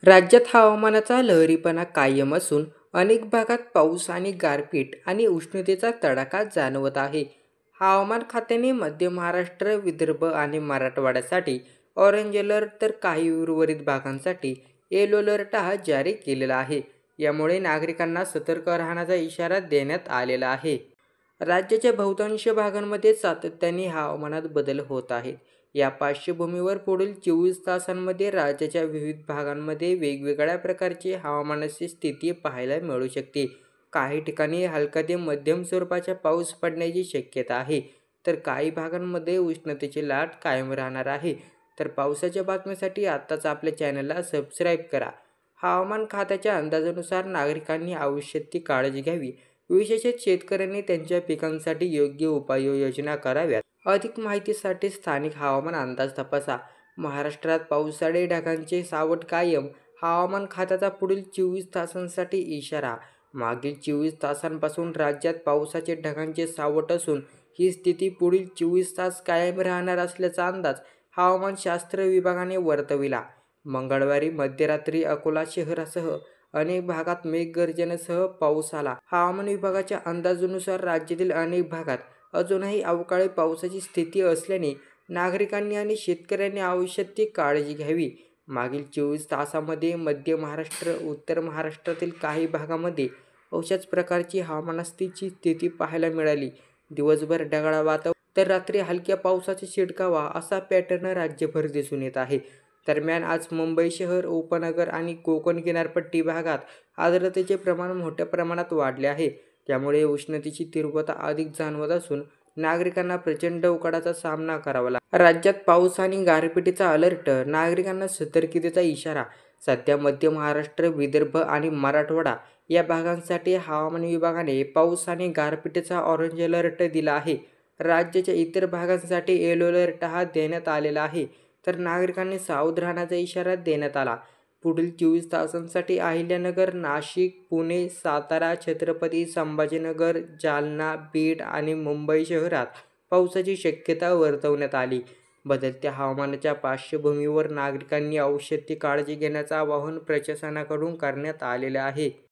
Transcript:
राज्यात हवामानाचा लहरीपणा कायम असून अनेक भागात पाऊस आणि गारपीट आणि उष्णतेचा तडाखा जाणवत आहे. हवामान खात्याने मध्य महाराष्ट्र, विदर्भ आणि मराठवाड्यासाठी ऑरेंज अलर्ट तर काही उर्वरित भागांसाठी येलो अलर्ट हा जारी केलेला आहे. यामुळे नागरिकांना सतर्क राहण्याचा इशारा देण्यात आलेला आहे. राज्याच्या बहुतांश भागांमध्ये सातत्याने हवामानात बदल होत आहेत. या पार्श्वभूमीवर पुढील 24 तासांमध्ये राज्याच्या विविध भागांमध्ये वेगवेगळ्या प्रकारची हवामानाची स्थिती पाहायला मिळू शकते. काही ठिकाणी हलका ते मध्यम स्वरूपाचा पाऊस पडण्याची शक्यता आहे, तर काही भागांमध्ये उष्णतेची लाट कायम राहणार आहे. तर पावसाच्या बातम्यांसाठी आत्ताच आपल्या चॅनलला सबस्क्राईब करा. हवामान खात्याच्या अंदाजानुसार नागरिकांनी आवश्यक ती काळजी घ्यावी. विशेषतः शेतकऱ्यांनी त्यांच्या पिकांसाठी योग्य उपाययोजना कराव्यात. अधिक माहितीसाठी स्थानिक हवामान अंदाज तपासा. महाराष्ट्रात पावसाळी ढगांचे सावट कायम. हवामान खात्याचा पुढील 24 तासांसाठी इशारा. मागील 24 तासांपासून राज्यात पावसाचे ढगांचे सावट असून ही स्थिती पुढील 24 तास कायम राहणार असल्याचा अंदाज हवामानशास्त्र विभागाने वर्तविला. मंगळवारी मध्यरात्री अकोला शहरासह अनेक भागात मेघगर्जनेसह पाऊस आला. हवामान विभागाच्या अंदाजानुसार राज्यातील अनेक भागात अजूनही अवकाळी पावसाची स्थिती असल्याने नागरिकांनी आणि शेतकऱ्यांनी आवश्यक ती काळजी घ्यावी. मागील 24 तासांमध्ये मध्य महाराष्ट्र, उत्तर महाराष्ट्रातील काही भागांमध्ये अशाच प्रकारची हवामानाची स्थिती पाहायला मिळाली. दिवसभर ढगाळ वातावरण तर रात्री हलक्या पावसाचा शिडकावा असा पॅटर्न राज्यभर दिसून येत आहे. दरम्यान आज मुंबई शहर, उपनगर आणि कोकण किनारपट्टी भागात आर्द्रतेचे प्रमाण मोठ्या प्रमाणात वाढले आहे. त्यामुळे उष्णतेची तीव्रता अधिक जाणवत असून नागरिकांना प्रचंड उकाड्याचा सामना करावा लागला. राज्यात पाऊस आणि गारपिटीचा अलर्ट, नागरिकांना सतर्कतेचा इशारा. सध्या मध्य महाराष्ट्र, विदर्भ आणि मराठवाडा या भागांसाठी हवामान विभागाने पाऊस आणि गारपिटीचा ऑरेंज अलर्ट दिला आहे. राज्याच्या इतर भागांसाठी येलो अलर्ट हा देण्यात आलेला आहे, तर नागरिकांनी सावध राहण्याचा इशारा देण्यात आला. पुढील 24 तासांसाठी अहिल्यानगर, नाशिक, पुणे, सातारा, छत्रपती संभाजीनगर, जालना, बीड आणि मुंबई शहरात पावसाची शक्यता वर्तवण्यात आली. बदलत्या हवामानाच्या पार्श्वभूमीवर नागरिकांनी आवश्यक ती काळजी घेण्याचं आवाहन प्रशासनाकडून करण्यात आलेलं आहे.